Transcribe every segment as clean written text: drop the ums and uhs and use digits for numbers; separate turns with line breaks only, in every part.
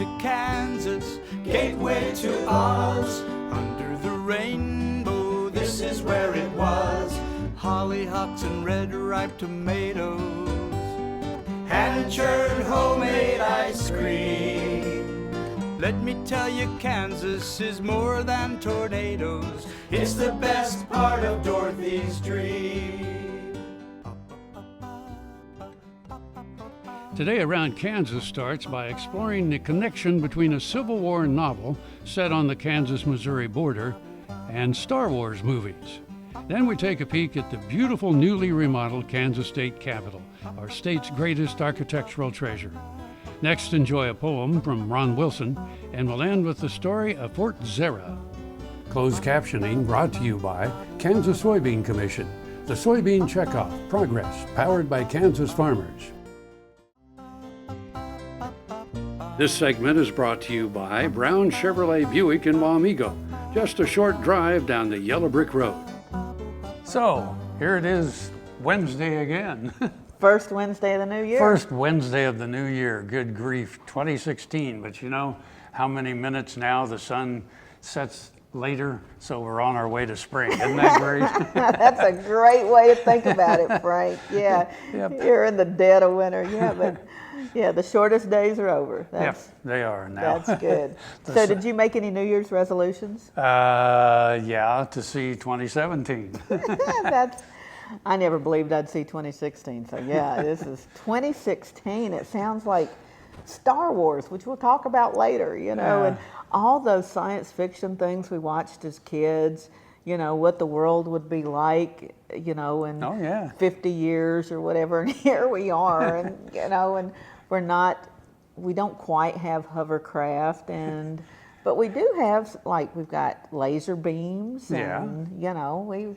to Kansas, gateway to Oz. Under the rainbow, this is where it was. Hollyhocks and red ripe tomatoes, hand-churned homemade ice cream. Let me tell you, Kansas is more than tornadoes. It's the best part of Dorothy's dream.
Today Around Kansas starts by exploring the connection between a Civil War novel set on the Kansas-Missouri border and Star Wars movies. Then we take a peek at the beautiful newly remodeled Kansas State Capitol, our state's greatest architectural treasure. Next, enjoy a poem from Ron Wilson, and we'll end with the story of Fort Zarah. Closed captioning brought to you by Kansas Soybean Commission, the Soybean Checkoff Progress, powered by Kansas farmers. This segment is brought to you by Brown Chevrolet Buick in Wamego, just a short drive down the Yellow Brick Road. So, here it is, Wednesday again.
First Wednesday of the new year.
First Wednesday of the new year, good grief, 2016. But you know how many minutes now the sun sets later, so we're on our way to spring. Isn't that great?
That's a great way to think about it, Frank. Yeah,
Yep.
You're in the dead of winter. Yeah, but yeah, the shortest days are over.
Yes, they are now.
That's good. So did you make any New Year's resolutions?
Yeah, to see 2017.
I never believed I'd see 2016. So yeah, this is 2016. It sounds like Star Wars, which we'll talk about later, you know, and all those science fiction things we watched as kids, you know, what the world would be like, you know, in 50 years or whatever, and here we are, and, you know, and we don't quite have hovercraft, but we do have, like, we've got laser beams, and, you know,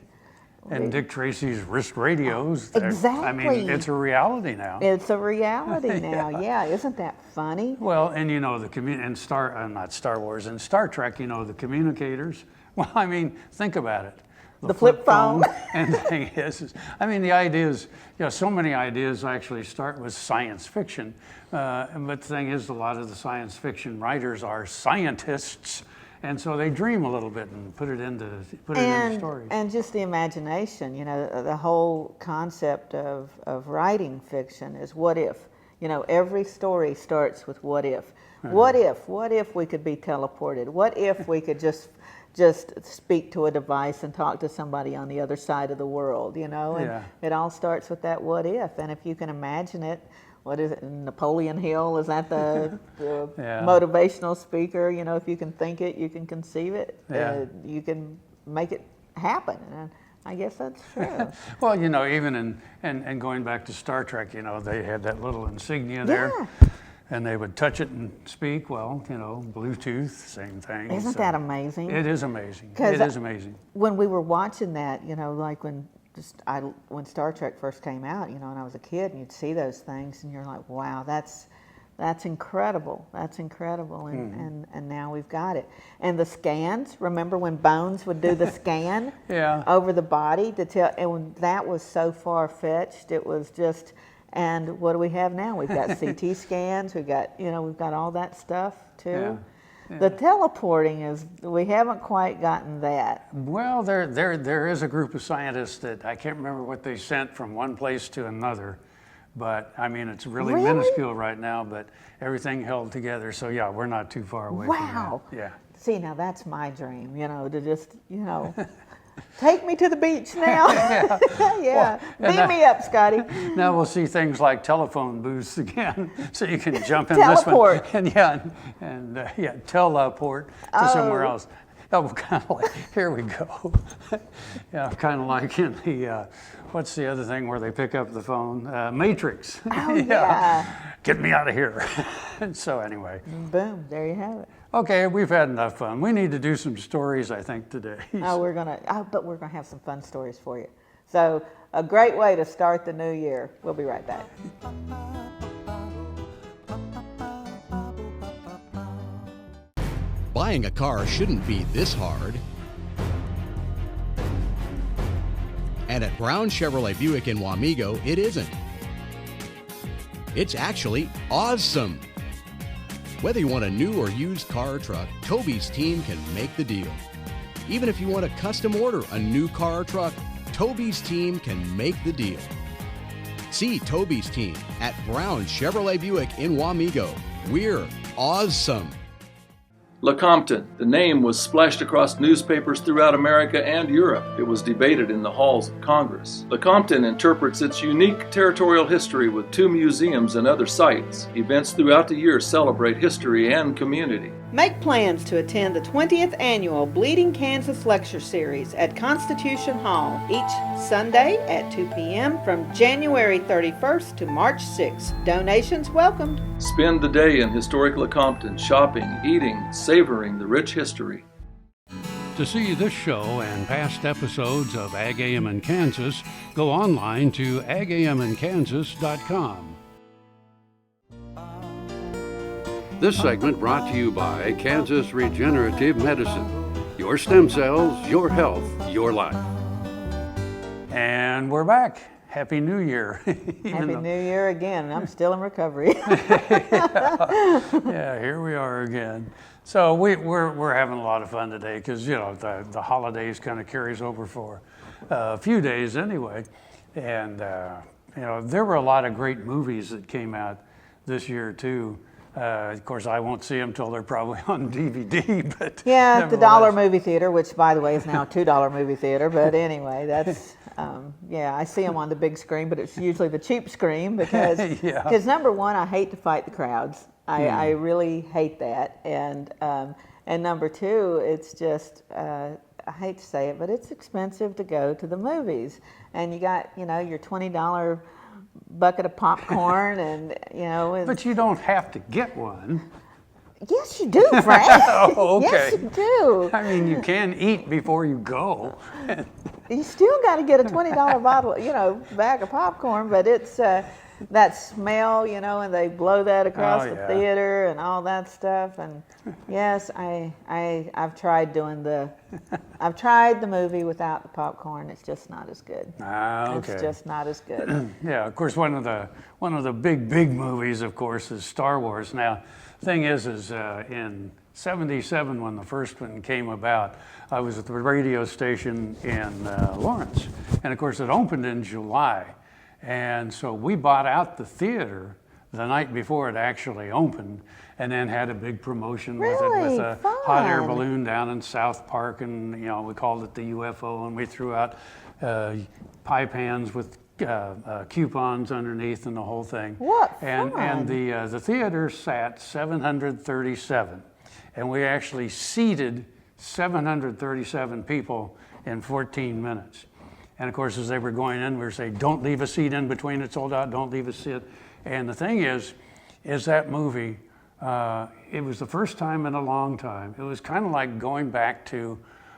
And Dick Tracy's wrist radios.
Exactly.
I mean, it's a reality now.
It's a reality now. Yeah, isn't that funny?
Well, and you know, not Star Wars, and Star Trek, you know, the communicators. Well, I mean, think about it.
The flip phone.
And the thing is, I mean, the ideas, you know, so many ideas actually start with science fiction. But the thing is, a lot of the science fiction writers are scientists. And so they dream a little bit and put it into stories.
And just the imagination, you know, the whole concept of writing fiction is what if. You know, every story starts with what if. What if we could be teleported? What if we could just speak to a device and talk to somebody on the other side of the world, you know? And it all starts with that what if. And if you can imagine it, what is it, Napoleon Hill, is that the motivational speaker? You know, if you can think it, you can conceive it, you can make it happen. And I guess that's true.
Well, you know, even and going back to Star Trek, you know, they had that little insignia there, and they would touch it and speak. Well, you know, Bluetooth, same thing.
Isn't that amazing?
It is amazing. It is amazing.
When we were watching that, you know, like when Star Trek first came out, you know, and I was a kid, and you'd see those things, and you're like, wow, that's incredible. That's incredible, and now we've got it. And the scans. Remember when Bones would do the scan over the body to tell? And when that was so far fetched, it was just. And what do we have now? We've got CT scans. We've got all that stuff too.
Yeah.
The teleporting we haven't quite gotten that.
Well, there is a group of scientists that I can't remember what they sent from one place to another, but I mean, it's really minuscule right now, but everything held together. So yeah, we're not too far away from that. Yeah.
See, now that's my dream, you know, to just, you know, take me to the beach now. Beam me up, Scotty.
Now we'll see things like telephone booths again, so you can jump in
Teleport.
this one. And teleport to somewhere else. Oh, kind of like, here we go. Yeah, kind of like in the, what's the other thing where they pick up the phone? Matrix.
Oh, yeah.
Get me out of here. So anyway.
Boom, there you have it.
Okay, we've had enough fun. We need to do some stories, I think, today.
But we're gonna have some fun stories for you. So a great way to start the new year. We'll be right back.
Buying a car shouldn't be this hard. And at Brown Chevrolet Buick in Wamego, it isn't. It's actually awesome. Whether you want a new or used car or truck, Toby's team can make the deal. Even if you want to custom order a new car or truck, Toby's team can make the deal. See Toby's team at Brown Chevrolet Buick in Wamego. We're awesome.
Lecompton. The name was splashed across newspapers throughout America and Europe. It was debated in the halls of Congress. Lecompton interprets its unique territorial history with 2 museums and other sites. Events throughout the year celebrate history and community.
Make plans to attend the 20th annual Bleeding Kansas Lecture Series at Constitution Hall each Sunday at 2 p.m. from January 31st to March 6th. Donations welcomed.
Spend the day in historic Lecompton, shopping, eating, savoring the rich history.
To see this show and past episodes of Ag AM in Kansas, go online to agaminkansas.com. This segment brought to you by Kansas Regenerative Medicine. Your stem cells, your health, your life. And we're back. Happy New Year.
Happy New Year again. I'm still in recovery.
Yeah, here we are again. So we're having a lot of fun today because, the holidays kind of carries over for a few days anyway. And, there were a lot of great movies that came out this year too. Of course, I won't see them till they're probably on DVD. But
yeah, the $1 movie theater, which by the way is now a $2 movie theater. But anyway, that's I see them on the big screen, but it's usually the cheap screen because number one, I hate to fight the crowds. I really hate that, and number two, it's just I hate to say it, but it's expensive to go to the movies, and you got your $20 bucket of popcorn, and
But you don't have to get one.
Yes, you do, Frank.
Oh, okay.
Yes, you do.
I mean, you can eat before you go.
You still got to get a $20 bottle, bag of popcorn, but it's that smell, and they blow that across the theater and all that stuff. And yes, I've tried I've tried the movie without the popcorn. It's just not as good.
Okay.
It's just not as good.
Yeah, of course, one of the big movies, of course, is Star Wars. Now, thing is in '77 when the first one came about, I was at the radio station in Lawrence, and of course it opened in July, and so we bought out the theater the night before it actually opened, and then had a big promotion with it, with a hot air balloon down in South Park, and we called it the UFO, and we threw out pie pans with coupons underneath and the whole thing.
What
and
fun.
And the theater sat 737, and we actually seated 737 people in 14 minutes. And of course, as they were going in, we were saying, "Don't leave a seat in between; it's sold out. Don't leave a seat." And the thing is that movie. It was the first time in a long time. It was kind of like going back to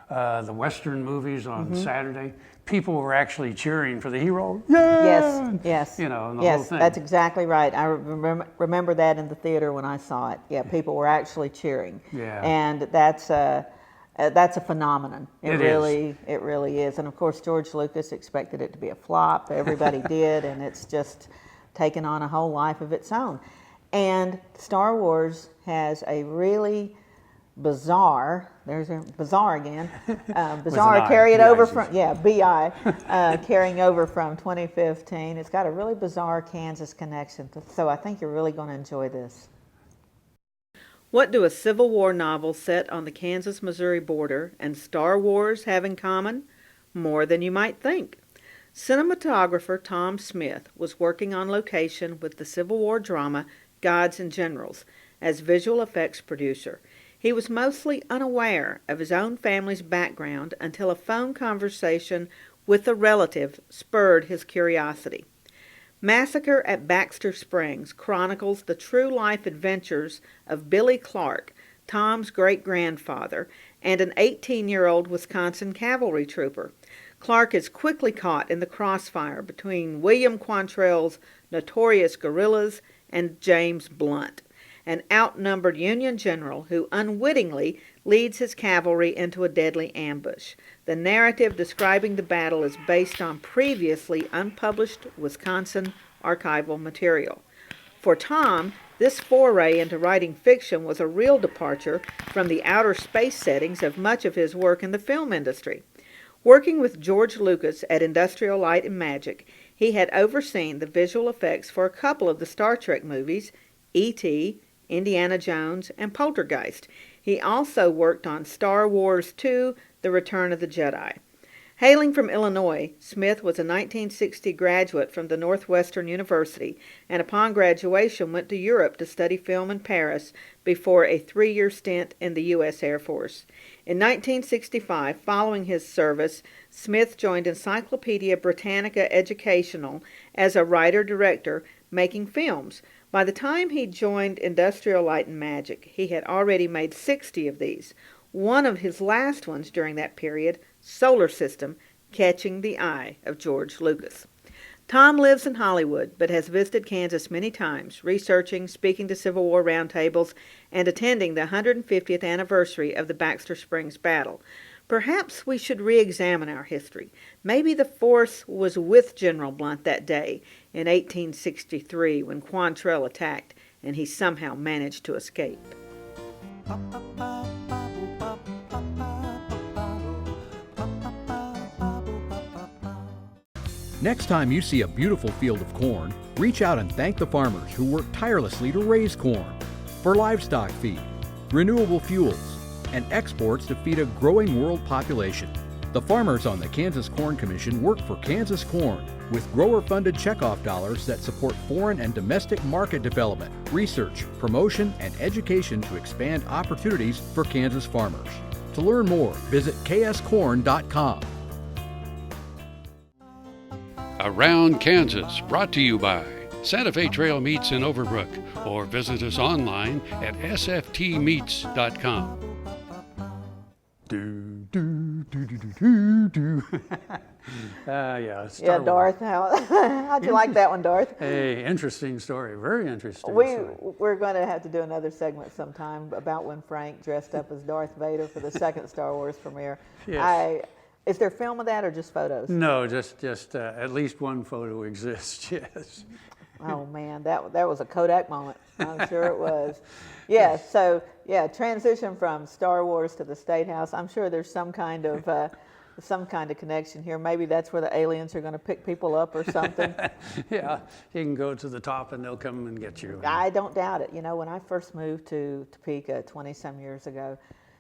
the Western movies on Saturday. People were actually cheering for the hero. Yeah!
Yes.
And the whole
yes,
thing.
that's exactly right. I remember that in the theater when I saw it. Yeah, people were actually cheering.
Yeah.
And that's a phenomenon. It really is. And of course, George Lucas expected it to be a flop. Everybody did, and it's just taken on a whole life of its own. And Star Wars has a really bizarre, there's a bizarre again, bizarre carrying over from, carrying over from 2015. It's got a really bizarre Kansas connection, so I think you're really going to enjoy this. What do a Civil War novel set on the Kansas-Missouri border and Star Wars have in common? More than you might think. Cinematographer Tom Smith was working on location with the Civil War drama Gods and Generals as visual effects producer. He was mostly unaware of his own family's background until a phone conversation with a relative spurred his curiosity. Massacre at Baxter Springs chronicles the true-life adventures of Billy Clark, Tom's great-grandfather, and an 18-year-old Wisconsin cavalry trooper. Clark is quickly caught in the crossfire between William Quantrell's notorious guerrillas and James Blunt, an outnumbered Union general who unwittingly leads his cavalry into a deadly ambush. The narrative describing the battle is based on previously unpublished Wisconsin archival material. For Tom, this foray into writing fiction was a real departure from the outer space settings of much of his work in the film industry. Working with George Lucas at Industrial Light and Magic, he had overseen the visual effects for a couple of the Star Trek movies, E.T., Indiana Jones, and Poltergeist. He also worked on Star Wars II, The Return of the Jedi. Hailing from Illinois, Smith was a 1960 graduate from the Northwestern University, and upon graduation went to Europe to study film in Paris before a 3-year stint in the U.S. Air Force. In 1965, following his service, Smith joined Encyclopedia Britannica Educational as a writer-director, making films. By the time he joined Industrial Light and Magic, he had already made 60 of these. One of his last ones during that period, Solar System, catching the eye of George Lucas. Tom lives in Hollywood, but has visited Kansas many times, researching, speaking to Civil War roundtables, and attending the 150th anniversary of the Baxter Springs battle. Perhaps we should re-examine our history. Maybe the force was with General Blunt that day in 1863 when Quantrell attacked, and he somehow managed to escape.
Next time you see a beautiful field of corn, reach out and thank the farmers who work tirelessly to raise corn for livestock feed, renewable fuels, and exports to feed a growing world population. The farmers on the Kansas Corn Commission work for Kansas Corn with grower-funded checkoff dollars that support foreign and domestic market development, research, promotion, and education to expand opportunities for Kansas farmers. To learn more, visit kscorn.com.
Around Kansas, brought to you by Santa Fe Trail Meats in Overbrook, or visit us online at sftmeats.com.
Yeah, Darth, how'd you like that one, Darth?
Hey, interesting story, very interesting story.
We're going to have to do another segment sometime about when Frank dressed up as Darth Vader for the second Star Wars premiere.
Yes.
Is there film of that or just photos?
No, just at least one photo exists, yes.
Oh man, that was a Kodak moment. I'm sure it was. Yeah, so transition from Star Wars to the State House. I'm sure there's some kind of connection here. Maybe that's where the aliens are going to pick people up or something.
Yeah, you can go to the top and they'll come and get you.
I don't doubt it. You know, when I first moved to Topeka 20-some years ago,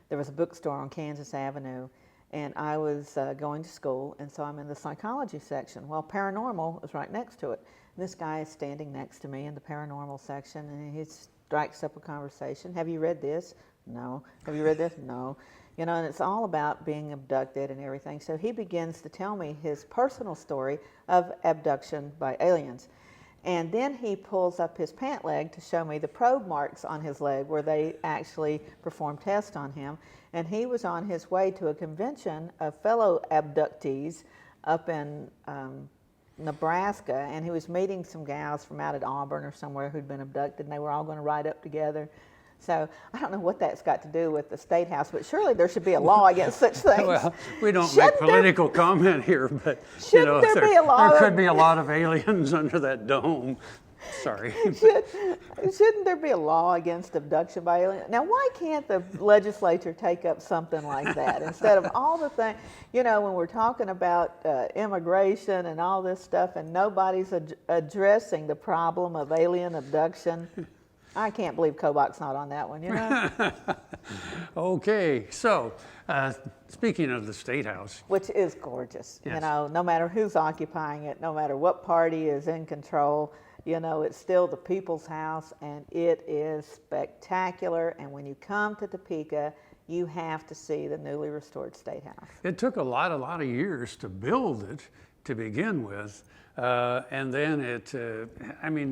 there was a bookstore on Kansas Avenue, and I was going to school, and so I'm in the psychology section. Well, paranormal is right next to it. And this guy is standing next to me in the paranormal section, and he strikes up a conversation. Have you read this? No. Have you read this? No. You know, and it's all about being abducted and everything. So he begins to tell me his personal story of abduction by aliens. And then he pulls up his pant leg to show me the probe marks on his leg where they actually performed tests on him. And he was on his way to a convention of fellow abductees up in Nebraska, and he was meeting some gals from out at Auburn or somewhere who'd been abducted, and they were all going to ride up together. So I don't know what that's got to do with the State House, but surely there should be a law against such things.
Well, we don't make political comment here, but
there
could be a lot of aliens under that dome. Sorry.
Shouldn't there be a law against abduction by aliens? Now, why can't the legislature take up something like that instead of all the things, you know, when we're talking about immigration and all this stuff and nobody's addressing the problem of alien abduction? I can't believe Kobach's not on that one, you know?
Okay, so speaking of the State House.
Which is gorgeous,
yes.
You know, no matter who's occupying it, no matter what party is in control, you know, it's still the people's house, and it is spectacular. And when you come to Topeka, you have to see the newly restored State House.
It took a lot of years to build it to begin with. And then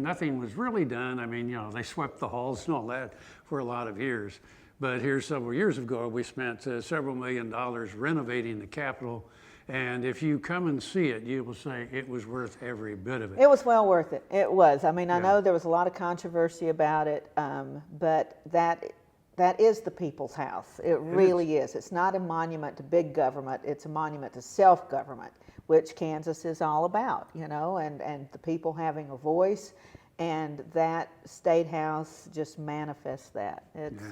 nothing was really done. I mean, you know, they swept the halls and all that for a lot of years. But here several years ago, we spent several $1 million renovating the Capitol. And if you come and see it, you will say it was worth every bit of it.
It was well worth it. It was. I mean, I know there was a lot of controversy about it, but that is the people's house. It really is. It's not a monument to big government. It's a monument to self-government, which Kansas is all about, you know, and the people having a voice And that State House just manifests that.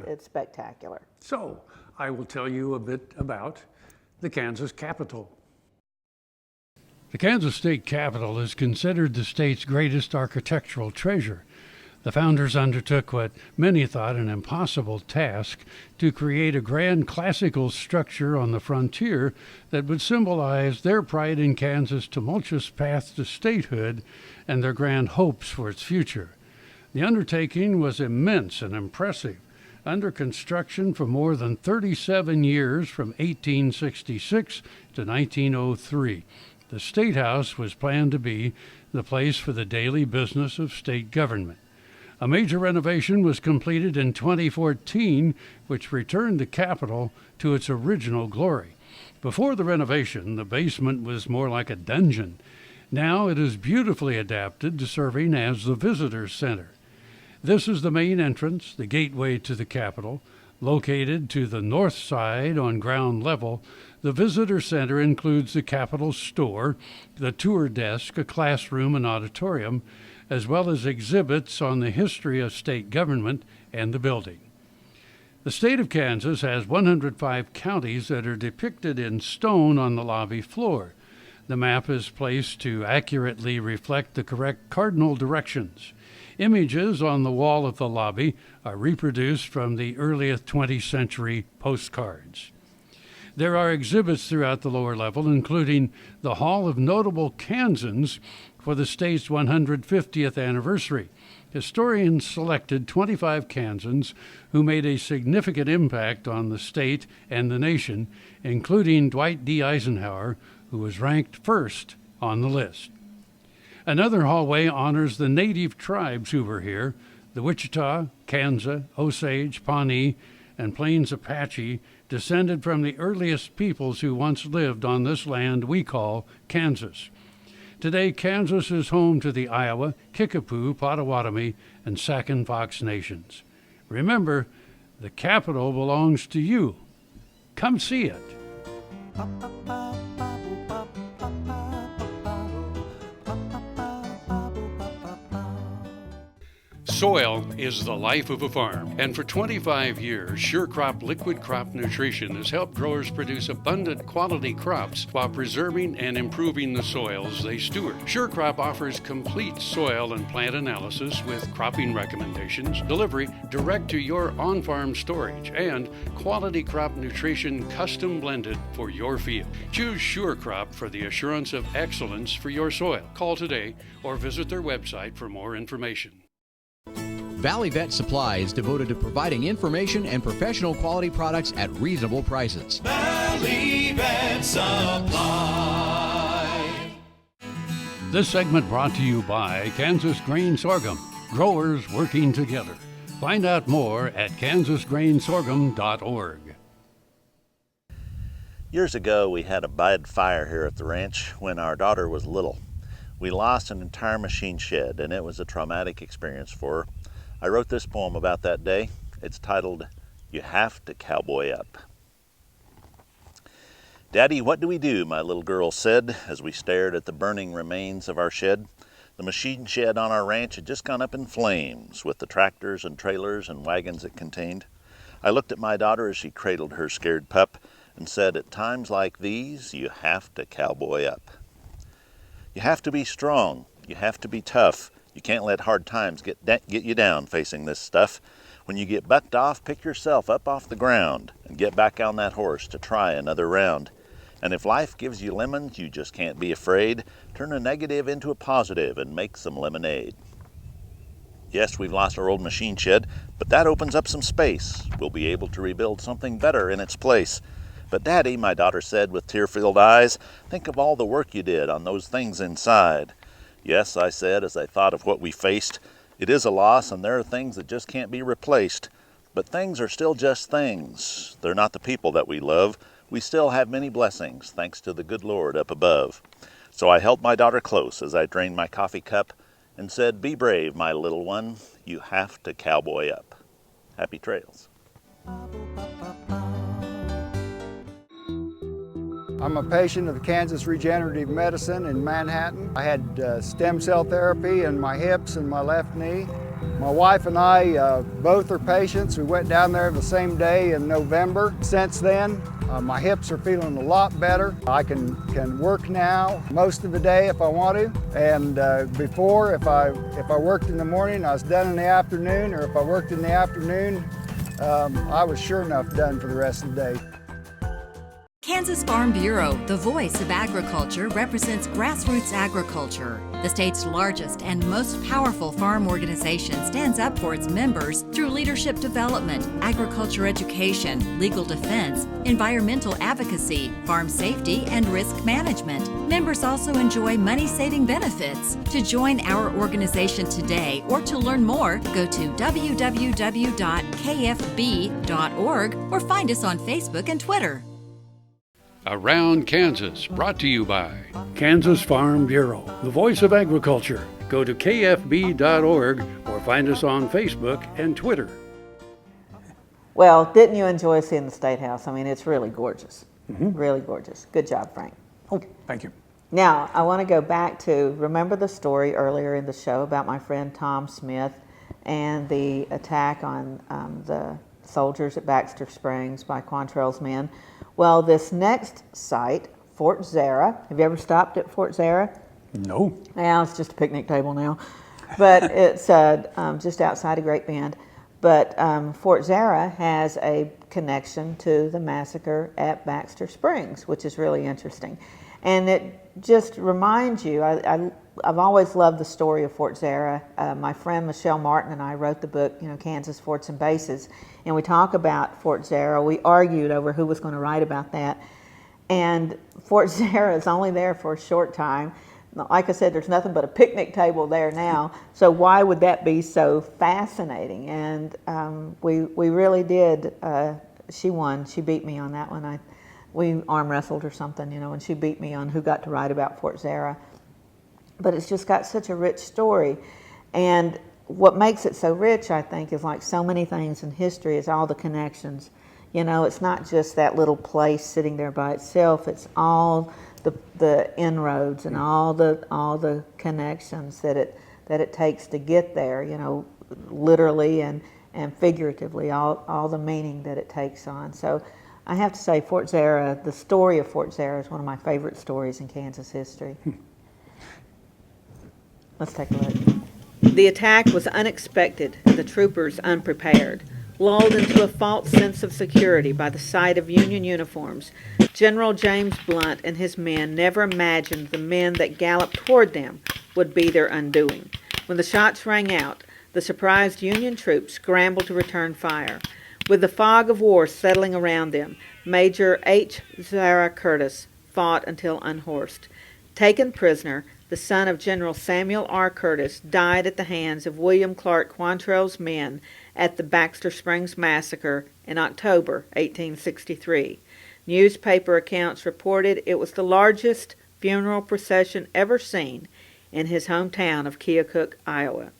It's spectacular.
So, I will tell you a bit about the Kansas Capitol. The Kansas State Capitol is considered the state's greatest architectural treasure. The founders undertook what many thought an impossible task to create a grand classical structure on the frontier that would symbolize their pride in Kansas' tumultuous path to statehood and their grand hopes for its future. The undertaking was immense and impressive. Under construction for more than 37 years from 1866 to 1903, the State House was planned to be the place for the daily business of state government. A major renovation was completed in 2014, which returned the Capitol to its original glory. Before the renovation, the basement was more like a dungeon. Now it is beautifully adapted to serving as the visitor center. This is the main entrance, the gateway to the Capitol. Located to the north side on ground level, the visitor center includes the Capitol store, the tour desk, a classroom and auditorium, as well as exhibits on the history of state government and the building. The state of Kansas has 105 counties that are depicted in stone on the lobby floor. The map is placed to accurately reflect the correct cardinal directions. Images on the wall of the lobby are reproduced from the earliest 20th century postcards. There are exhibits throughout the lower level, including the Hall of Notable Kansans for the state's 150th anniversary. Historians selected 25 Kansans who made a significant impact on the state and the nation, including Dwight D. Eisenhower, who was ranked first on the list. Another hallway honors the native tribes who were here. The Wichita, Kansa, Osage, Pawnee, and Plains Apache descended from the earliest peoples who once lived on this land we call Kansas. Today, Kansas is home to the Iowa, Kickapoo, Potawatomi, and Sac and Fox nations. Remember, the Capitol belongs to you. Come see it. Soil is the life of a farm, and for 25 years, SureCrop Liquid Crop Nutrition has helped growers produce abundant quality crops while preserving and improving the soils they steward. SureCrop offers complete soil and plant analysis with cropping recommendations, delivery direct to your on-farm storage, and quality crop nutrition custom blended for your field. Choose SureCrop for the assurance of excellence for your soil. Call today or visit their website for more information.
Valley Vet Supply is devoted to providing information and professional quality products at reasonable prices.
Valley Vet Supply.
This segment brought to you by Kansas Grain Sorghum, growers working together. Find out more at kansasgrainsorghum.org.
Years ago, we had a bad fire here at the ranch when our daughter was little. We lost an entire machine shed, and it was a traumatic experience for her. I wrote this poem about that day. It's titled, You Have to Cowboy Up. Daddy, what do we do? My little girl said as we stared at the burning remains of our shed. The machine shed on our ranch had just gone up in flames with the tractors and trailers and wagons it contained. I looked at my daughter as she cradled her scared pup and said, at times like these, you have to cowboy up. You have to be strong. You have to be tough. You can't let hard times get you down facing this stuff. When you get bucked off, pick yourself up off the ground and get back on that horse to try another round. And if life gives you lemons, you just can't be afraid. Turn a negative into a positive and make some lemonade. Yes, we've lost our old machine shed, but that opens up some space. We'll be able to rebuild something better in its place. But Daddy, my daughter said with tear-filled eyes, think of all the work you did on those things inside. Yes, I said as I thought of what we faced. It is a loss, and there are things that just can't be replaced. But things are still just things. They're not the people that we love. We still have many blessings, thanks to the good Lord up above. So I held my daughter close as I drained my coffee cup and said, be brave, my little one. You have to cowboy up. Happy trails.
I'm a patient of Kansas Regenerative Medicine in Manhattan. I had stem cell therapy in my hips and my left knee. My wife and I both are patients. We went down there the same day in November. Since then, my hips are feeling a lot better. I can work now most of the day if I want to. And before, if I worked in the morning, I was done in the afternoon, or if I worked in the afternoon, I was sure enough done for the rest of the day.
Kansas Farm Bureau, the voice of agriculture, represents grassroots agriculture. The state's largest and most powerful farm organization stands up for its members through leadership development, agriculture education, legal defense, environmental advocacy, farm safety, and risk management. Members also enjoy money-saving benefits. To join our organization today or to learn more, go to www.kfb.org or find us on Facebook and Twitter.
Around Kansas, brought to you by Kansas Farm Bureau, the voice of agriculture. Go to kfb.org or find us on Facebook and Twitter.
Well, didn't you enjoy seeing the State House? I mean, it's really gorgeous. Really gorgeous. Good job, Frank.
Oh, thank you.
Now, I want to go back to, remember the story earlier in the show about my friend Tom Smith and the attack on the soldiers at Baxter Springs by Quantrell's men? Well, this next site, Fort Zarah, have you ever stopped at Fort Zarah?
No.
Yeah, it's just a picnic table now. But it's just outside of Great Bend. But Fort Zarah has a connection to the massacre at Baxter Springs, which is really interesting. And it just reminds you, I've always loved the story of Fort Zarah. My friend Michelle Martin and I wrote the book, Kansas Forts and Bases, and we talk about Fort Zarah. We argued over who was going to write about that. And Fort Zarah is only there for a short time. Like I said, there's nothing but a picnic table there now. So why would that be so fascinating? And we really did. She won. She beat me on that one. We arm wrestled or something, and she beat me on who got to write about Fort Zarah. But it's just got such a rich story. And what makes it so rich, I think, is like so many things in history, is all the connections. It's not just that little place sitting there by itself. It's all the inroads and all the connections that it takes to get there. Literally and figuratively, all the meaning that it takes on. So I have to say, Fort Zarah, the story of Fort Zarah, is one of my favorite stories in Kansas history. Let's take a look. The attack was unexpected and the troopers unprepared. Lulled into a false sense of security by the sight of Union uniforms, General James Blunt and his men never imagined the men that galloped toward them would be their undoing. When the shots rang out, the surprised Union troops scrambled to return fire. With the fog of war settling around them, Major H. Zarah Curtis fought until unhorsed. Taken prisoner, the son of General Samuel R. Curtis died at the hands of William Clark Quantrell's men at the Baxter Springs Massacre in October 1863. Newspaper accounts reported it was the largest funeral procession ever seen in his hometown of Keokuk, Iowa.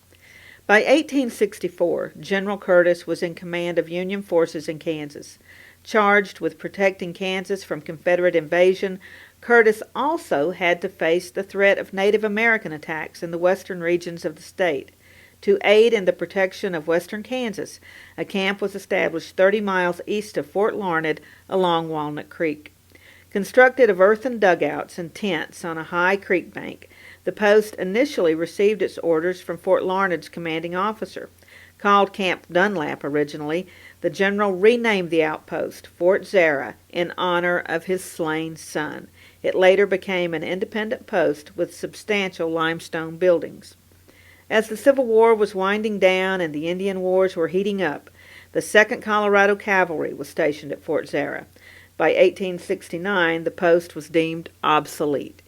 By 1864, General Curtis was in command of Union forces in Kansas. Charged with protecting Kansas from Confederate invasion, Curtis also had to face the threat of Native American attacks in the western regions of the state. To aid in the protection of western Kansas, a camp was established 30 miles east of Fort Larned along Walnut Creek. Constructed of earthen dugouts and tents on a high creek bank, the post initially received its orders from Fort Larned's commanding officer. Called Camp Dunlap originally, the general renamed the outpost Fort Zarah in honor of his slain son. It later became an independent post with substantial limestone buildings. As the Civil War was winding down and the Indian Wars were heating up, the 2nd Colorado Cavalry was stationed at Fort Zarah. By 1869, the post was deemed obsolete.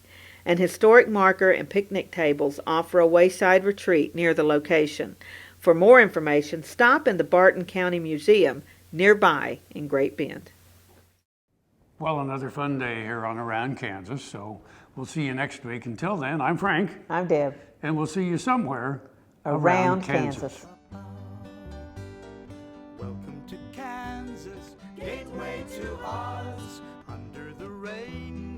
An historic marker and picnic tables offer a wayside retreat near the location. For more information, stop in the Barton County Museum nearby in Great Bend.
Well, another fun day here on Around Kansas, so we'll see you next week. Until then, I'm Frank.
I'm Deb.
And we'll see you somewhere
around Kansas.
Welcome to Kansas, gateway to Oz, under the rain.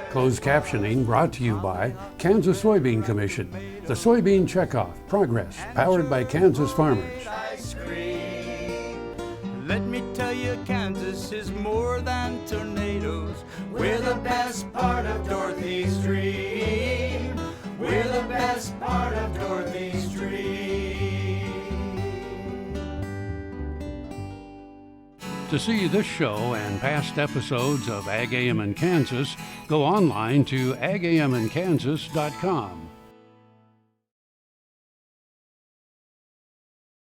Closed captioning brought to you by Kansas Soybean Commission. The Soybean Checkoff. Progress. Powered by Kansas farmers.
Ice cream. Let me tell you, Kansas is more than tornadoes. We're the best part of Dorothy's dream. We're the best part of Dorothy's dream.
To see this show and past episodes of Ag AM in Kansas, go online to agamandkansas.com.